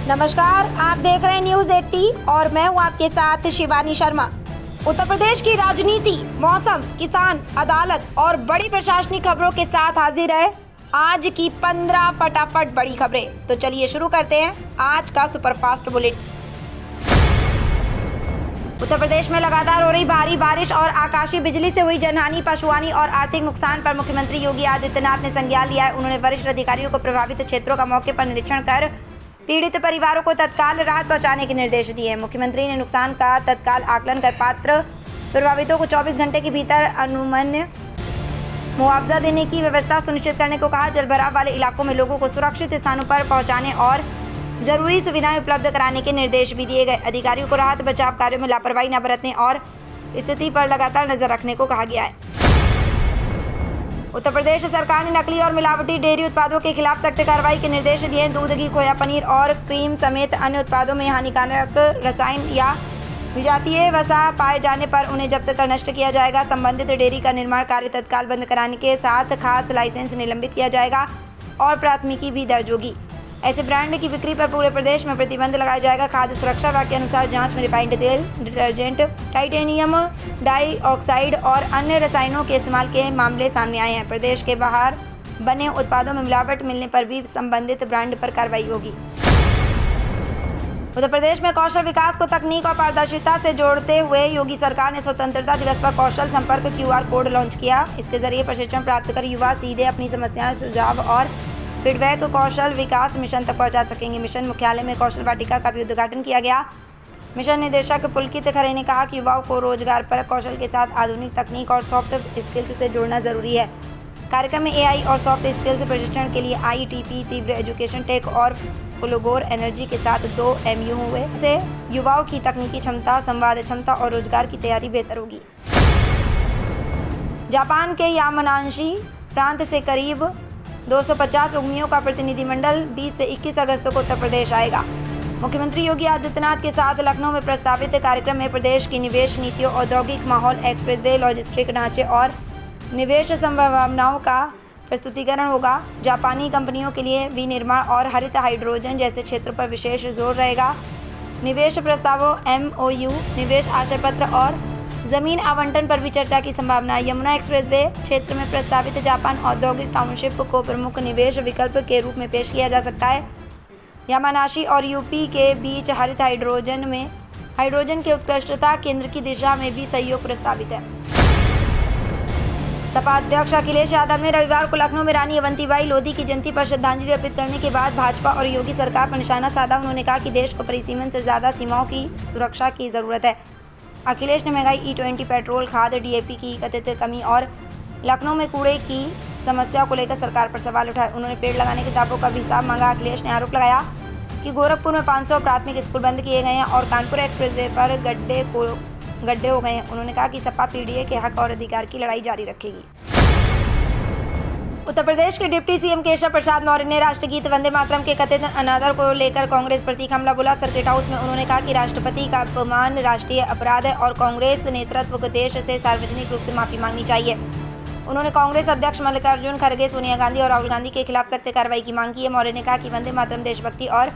नमस्कार, आप देख रहे हैं न्यूज 80 और मैं हूं आपके साथ शिवानी शर्मा। उत्तर प्रदेश की राजनीति, मौसम, किसान, अदालत और बड़ी प्रशासनिक खबरों के साथ हाजिर है आज की 15 फटाफट बड़ी खबरें। तो चलिए शुरू करते हैं आज का सुपरफास्ट बुलेटिन। उत्तर प्रदेश में लगातार हो रही भारी बारिश और आकाशीय बिजली से हुई जनहानि, पशुहानि और आर्थिक नुकसान पर मुख्यमंत्री योगी आदित्यनाथ ने संज्ञान लिया है। उन्होंने वरिष्ठ अधिकारियों को प्रभावित क्षेत्रों का मौके पर निरीक्षण कर पीड़ित परिवारों को तत्काल राहत पहुंचाने के निर्देश दिए हैं। मुख्यमंत्री ने नुकसान का तत्काल आकलन कर पात्र प्रभावितों को 24 घंटे के भीतर अनुमन्य मुआवजा देने की व्यवस्था सुनिश्चित करने को कहा। जलभराव वाले इलाकों में लोगों को सुरक्षित स्थानों पर पहुंचाने और जरूरी सुविधाएं उपलब्ध कराने के निर्देश भी दिए गए। अधिकारियों को राहत बचाव कार्यों में लापरवाही न बरतने और स्थिति पर लगातार नजर रखने को कहा गया है। उत्तर प्रदेश सरकार ने नकली और मिलावटी डेयरी उत्पादों के खिलाफ सख्त कार्रवाई के निर्देश दिए हैं। दूध, घी, खोया, पनीर और क्रीम समेत अन्य उत्पादों में हानिकारक रसायन या विजातीय वसा पाए जाने पर उन्हें जब्त कर नष्ट किया जाएगा। संबंधित डेयरी का निर्माण कार्य तत्काल बंद कराने के साथ खास लाइसेंस निलंबित किया जाएगा और प्राथमिकी भी दर्ज होगी। ऐसे ब्रांड की बिक्री पर पूरे प्रदेश में प्रतिबंध लगाया जाएगा। खाद्य सुरक्षा विभाग के अनुसार जांच में रिफाइंड तेल, डिटर्जेंट, टाइटेनियम डाइऑक्साइड और अन्य रसायनों के इस्तेमाल के मामले सामने आए हैं। प्रदेश के बाहर बने उत्पादों में मिलावट मिलने पर भी संबंधित ब्रांड पर कार्रवाई होगी। उत्तर प्रदेश में कौशल विकास को तकनीक और पारदर्शिता से जोड़ते हुए योगी सरकार ने स्वतंत्रता दिवस पर कौशल संपर्क QR कोड लॉन्च किया। इसके जरिए प्रशिक्षण प्राप्त कर युवा सीधे अपनी समस्याएं, सुझाव और फीडबैक कौशल विकास मिशन तक पहुंचा सकेंगे। मिशन मुख्यालय में कौशल वाटिका का भी उद्घाटन किया गया। मिशन निदेशक पुलकित खरे ने कहा कि युवाओं को रोजगार पर कौशल के साथ आधुनिक तकनीक और सॉफ्ट स्किल्स से जोड़ना जरूरी है। कार्यक्रम में AI और सॉफ्ट स्किल्स प्रशिक्षण के लिए IETP, तीव्र एजुकेशन टेक और पुलगोर एनर्जी के साथ 2 MU हुए। इससे युवाओं की तकनीकी क्षमता, संवाद क्षमता और रोजगार की तैयारी बेहतर होगी। जापान के यामानाशी प्रांत से करीब 250 उद्यमियों का प्रतिनिधिमंडल 20 से 21 अगस्त को उत्तर प्रदेश आएगा। मुख्यमंत्री योगी आदित्यनाथ के साथ लखनऊ में प्रस्तावित कार्यक्रम में प्रदेश की निवेश नीतियों, औद्योगिक माहौल, एक्सप्रेसवे, लॉजिस्टिक ढांचे और निवेश संभावनाओं का प्रस्तुतिकरण होगा। जापानी कंपनियों के लिए विनिर्माण और हरित हाइड्रोजन जैसे क्षेत्रों पर विशेष जोर रहेगा। निवेश प्रस्तावों, MOU, निवेश आशय पत्र और जमीन आवंटन पर भी चर्चा की संभावना है। यमुना एक्सप्रेसवे क्षेत्र में प्रस्तावित जापान औद्योगिक टाउनशिप को प्रमुख निवेश विकल्प के रूप में पेश किया जा सकता है। यामानाशी और यूपी के बीच हरित हाइड्रोजन के उत्कृष्टता केंद्र की दिशा में भी सहयोग प्रस्तावित है। सपा अध्यक्ष अखिलेश यादव ने रविवार को लखनऊ में रानी अवंतीबाई लोधी की जयंती पर श्रद्धांजलि अर्पित करने के बाद भाजपा और योगी सरकार पर निशाना साधा। उन्होंने कहा कि देश को परिसीमन से ज्यादा सीमाओं की सुरक्षा की जरूरत है। अखिलेश ने महंगाई, E20 पेट्रोल, खाद, DAP की कथित कमी और लखनऊ में कूड़े की समस्या को लेकर सरकार पर सवाल उठाए। उन्होंने पेड़ लगाने के दावों का भी हिसाब मांगा। अखिलेश ने आरोप लगाया कि गोरखपुर में 500 प्राथमिक स्कूल बंद किए गए हैं और कानपुर एक्सप्रेसवे पर गड्ढे हो गए हैं। उन्होंने कहा कि सपा PDA के हक और अधिकार की लड़ाई जारी रखेगी। उत्तर प्रदेश के डिप्टी CM केशव प्रसाद मौर्य ने राष्ट्रगीत वंदे मातरम के कथित अनादर को लेकर कांग्रेस प्रति हमला बोला। सर्किट हाउस में उन्होंने कहा कि राष्ट्रपति का अपमान राष्ट्रीय अपराध है और कांग्रेस नेतृत्व को देश से सार्वजनिक रूप से माफी मांगनी चाहिए। उन्होंने कांग्रेस अध्यक्ष मल्लिकार्जुन खड़गे, सोनिया गांधी और राहुल गांधी के खिलाफ सख्त कार्रवाई की मांग की है। मौर्य ने कहा कि वंदे मातरम देशभक्ति और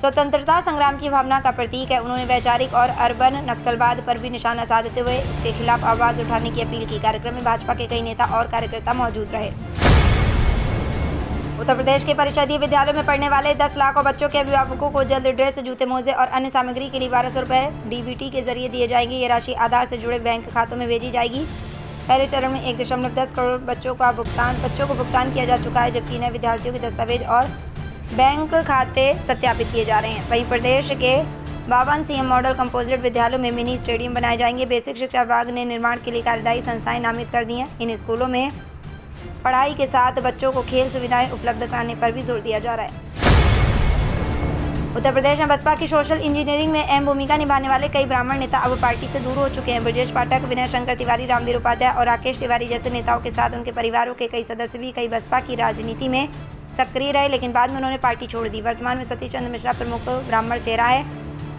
स्वतंत्रता संग्राम की भावना का प्रतीक है। उन्होंने वैचारिक और अर्बन नक्सलवाद पर भी निशाना साधते हुए इसके खिलाफ आवाज उठाने की अपील की। कार्यक्रम में भाजपा के कई नेता और कार्यकर्ता मौजूद रहे। उत्तर प्रदेश के परिषदीय विद्यालयों में पढ़ने वाले 10 लाख बच्चों के अभिभावकों को जल्द ड्रेस, जूते, मोजे और अन्य सामग्री के लिए 1200 रुपये DBT के जरिए दिए जाएंगे। ये राशि आधार से जुड़े बैंक खातों में भेजी जाएगी। पहले चरण में 1.10 करोड़ बच्चों को भुगतान किया जा चुका है, जबकि नए विद्यार्थियों के दस्तावेज और बैंक खाते सत्यापित किए जा रहे हैं। वहीं प्रदेश के 52 CM मॉडल कंपोजिट विद्यालयों में मिनी स्टेडियम बनाए जाएंगे। बेसिक शिक्षा विभाग ने निर्माण के लिए कार्यदायी संस्थाएं नामित कर दी हैं। इन स्कूलों में पढ़ाई के साथ बच्चों को खेल सुविधाएं उपलब्ध कराने पर भी जोर दिया जा रहा है। उत्तर प्रदेश में बसपा की सोशल इंजीनियरिंग में अहम भूमिका निभाने वाले कई ब्राह्मण नेता अब पार्टी से दूर हो चुके हैं। ब्रजेश पाठक, विनय शंकर तिवारी, रामवीर उपाध्याय और राकेश तिवारी जैसे नेताओं के साथ उनके परिवारों के कई सदस्य भी कई बसपा की राजनीति में सक्रिय रहे, लेकिन बाद में उन्होंने पार्टी छोड़ दी। वर्तमान में सतीश चंद्र मिश्रा प्रमुख ब्राह्मण चेहरा है।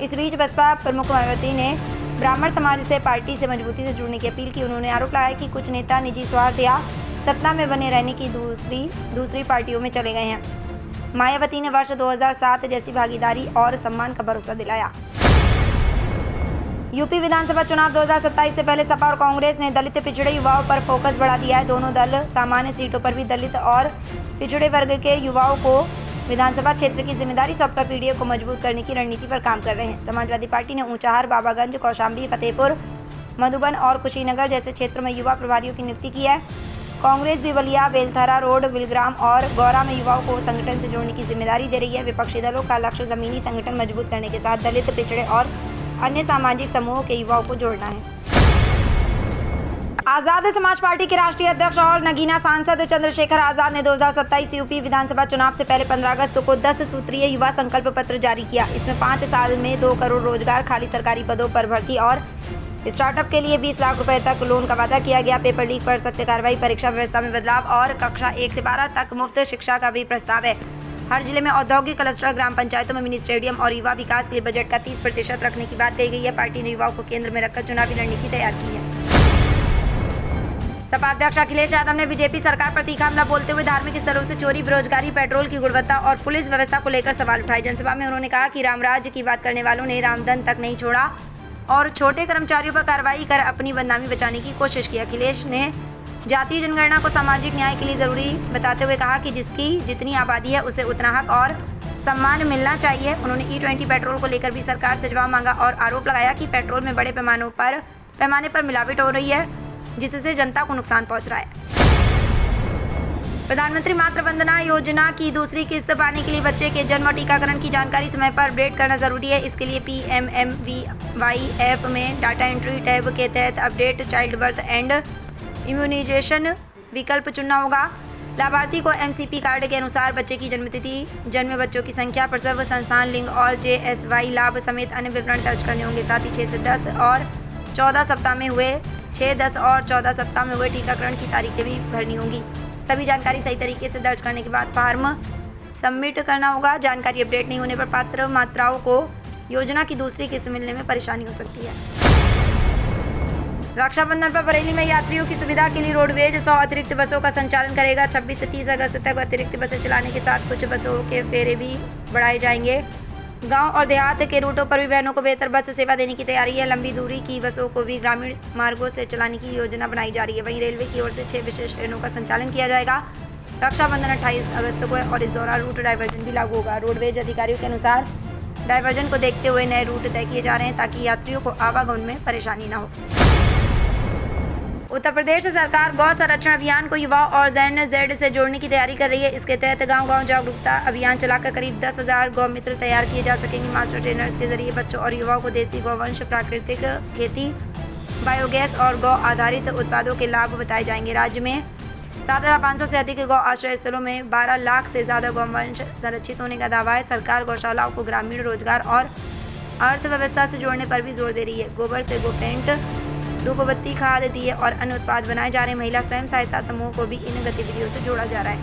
इस बीच बसपा प्रमुख मायावती ने ब्राह्मण समाज से पार्टी से मजबूती से जुड़ने की अपील की। उन्होंने आरोप लगाया कि कुछ नेता निजी स्वार्थ या सत्ता में बने रहने की दूसरी पार्टियों में चले गए हैं। मायावती ने वर्ष 2007 जैसी भागीदारी और सम्मान का भरोसा दिलाया। यूपी विधानसभा चुनाव 2027 से पहले सपा और कांग्रेस ने दलित पिछड़े युवाओं पर फोकस बढ़ा दिया है। दोनों दल सामान्य सीटों पर भी दलित और पिछड़े वर्ग के युवाओं को विधानसभा क्षेत्र की जिम्मेदारी सौंपकर पीडीए को मजबूत करने की रणनीति पर काम कर रहे हैं। समाजवादी पार्टी ने ऊंचाहार, बाबागंज, कौशाम्बी, फतेहपुर, मधुबन और कुशीनगर जैसे क्षेत्रों में युवा प्रभारियों की नियुक्ति की है। कांग्रेस भी बलिया, बेलथरा रोड, बिलग्राम और गौरा में युवाओं को संगठन से जोड़ने की जिम्मेदारी दे रही है। विपक्षी दलों का लक्ष्य जमीनी संगठन मजबूत करने के साथ दलित, पिछड़े और अन्य सामाजिक समूहों के युवाओं को जोड़ना है। आजाद समाज पार्टी के राष्ट्रीय अध्यक्ष और नगीना सांसद चंद्रशेखर आजाद ने 2027 यूपी विधानसभा चुनाव से पहले 15 अगस्त को 10 सूत्रीय युवा संकल्प पत्र जारी किया। इसमें 5 साल में 2 करोड़ रोजगार, खाली सरकारी पदों पर भर्ती और स्टार्टअप के लिए 20 लाख रुपए तक लोन का वादा किया गया। पेपर लीक पर सख्त कार्रवाई, परीक्षा व्यवस्था में बदलाव और कक्षा 1 से 12 तक मुफ्त शिक्षा का भी प्रस्ताव है। हर जिले में औद्योगिक क्लस्टर, ग्राम पंचायतों में मिनी स्टेडियम और युवा विकास के लिए बजट का 30% रखने की बात कही गई है। पार्टी ने युवाओं को केंद्र में रखकर चुनावी रणनीति तैयार की है। सपा अध्यक्ष अखिलेश यादव ने बीजेपी सरकार पर तीखा हमला बोलते हुए धार्मिक स्थलों से चोरी, बेरोजगारी, पेट्रोल की गुणवत्ता और पुलिस व्यवस्था को लेकर सवाल उठाए। जनसभा में उन्होंने कहा कि रामराज्य की बात करने वालों ने रामधन तक नहीं छोड़ा और छोटे कर्मचारियों पर कार्रवाई कर अपनी बदनामी बचाने की कोशिश की। अखिलेश ने जातीय जनगणना को सामाजिक न्याय के लिए जरूरी बताते हुए कहा कि जिसकी जितनी आबादी है उसे उतना हक और सम्मान मिलना चाहिए। उन्होंने E20 पेट्रोल को लेकर भी सरकार से जवाब मांगा और आरोप लगाया कि पेट्रोल में बड़े पैमाने पर मिलावट हो रही है, जिससे जनता को नुकसान पहुंच रहा है। प्रधानमंत्री मातृ वंदना योजना की दूसरी किस्त पाने के लिए बच्चे के जन्म और टीकाकरण की जानकारी समय पर अपडेट करना जरूरी है। इसके लिए PMMVY ऐप में डाटा एंट्री टैब के तहत update child birth and immunization विकल्प चुनना होगा। लाभार्थी को MCP कार्ड के अनुसार बच्चे की जन्मतिथि, जन्मे बच्चों की संख्या, प्रसव संस्थान, लिंग और JSY लाभ समेत अन्य विवरण दर्ज करने होंगे। साथ ही 6 से 10 और 14 सप्ताह में हुए 6, 10 और 14 सप्ताह में हुए टीकाकरण की तारीखें भी भरनी होंगी। सभी जानकारी सही तरीके से दर्ज करने के बाद फॉर्म सबमिट करना होगा। जानकारी अपडेट नहीं होने पर पात्र मात्राओं को योजना की दूसरी किस्त मिलने में परेशानी हो सकती है। रक्षाबंधन पर बरेली में यात्रियों की सुविधा के लिए रोडवेज 100 अतिरिक्त बसों का संचालन करेगा। 26 से 30 अगस्त तक अतिरिक्त बसें चलाने के साथ कुछ बसों के फेरे भी बढ़ाए जाएंगे। गांव और देहात के रूटों पर भी बहनों को बेहतर बस सेवा देने की तैयारी है। लंबी दूरी की बसों को भी ग्रामीण मार्गों से चलाने की योजना बनाई जा रही है। वहीं रेलवे की ओर से 6 विशेष ट्रेनों का संचालन किया जाएगा। रक्षाबंधन 28 अगस्त को है और इस दौरान रूट डाइवर्जन भी लागू होगा। रोडवेज अधिकारियों के अनुसार डाइवर्जन को देखते हुए नए रूट तय किए जा रहे हैं ताकि यात्रियों को आवागमन में परेशानी न हो। उत्तर प्रदेश सरकार गौ संरक्षण अभियान को युवा और ZZ से जोड़ने की तैयारी कर रही है। इसके तहत गांव-गांव जागरूकता अभियान चलाकर करीब 10,000 गौ मित्र तैयार किए जा सकेंगे। मास्टर ट्रेनर्स के जरिए बच्चों और युवाओं को देसी गौवंश, प्राकृतिक खेती, बायोगैस और गौ आधारित उत्पादों के लाभ बताए जाएंगे। राज्य में 7,500 से अधिक गौ आश्रय स्थलों में 12 लाख से ज़्यादा गौवंश संरक्षित होने का दावा है। सरकार गौशालाओं को ग्रामीण रोजगार और अर्थव्यवस्था से जोड़ने पर भी जोर दे रही है। गोबर से गोपेंट, धूपबत्ती, खाद, दिए और अन्य उत्पाद बनाए जा रहे हैं। महिला स्वयं सहायता समूह को भी इन गतिविधियों से जोड़ा जा रहा है।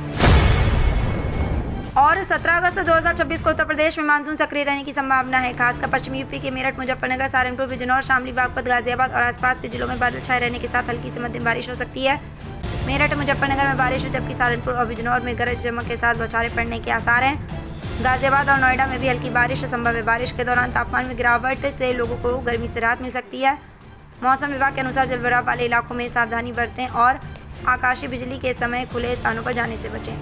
और 17 अगस्त 2026 को उत्तर प्रदेश में मानसून सक्रिय रहने की संभावना है। खासकर पश्चिमी यूपी के मेरठ, मुजफ्फरनगर, सहारनपुर, बिजनौर, शामली, बागपत, गाजियाबाद और आसपास के जिलों में बादल छाए रहने के साथ हल्की से मध्यम बारिश हो सकती है। मेरठ, मुजफ्फरनगर में बारिश हो जबकि सहारनपुर और बिजनौर में गरज चमक के साथ बौछारें पड़ने के आसार हैं। गाजियाबाद और नोएडा में भी हल्की बारिश संभव है। बारिश के दौरान तापमान में गिरावट से लोगों को गर्मी से राहत मिल सकती है। मौसम विभाग के अनुसार जलभराव वाले इलाकों में सावधानी बरतें और आकाशीय बिजली के समय खुले स्थानों पर जाने से बचें।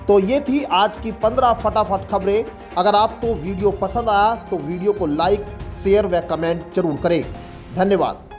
तो ये थी आज की 15 फटाफट खबरें। अगर आपको वीडियो पसंद आया तो वीडियो को लाइक, शेयर व कमेंट जरूर करें। धन्यवाद।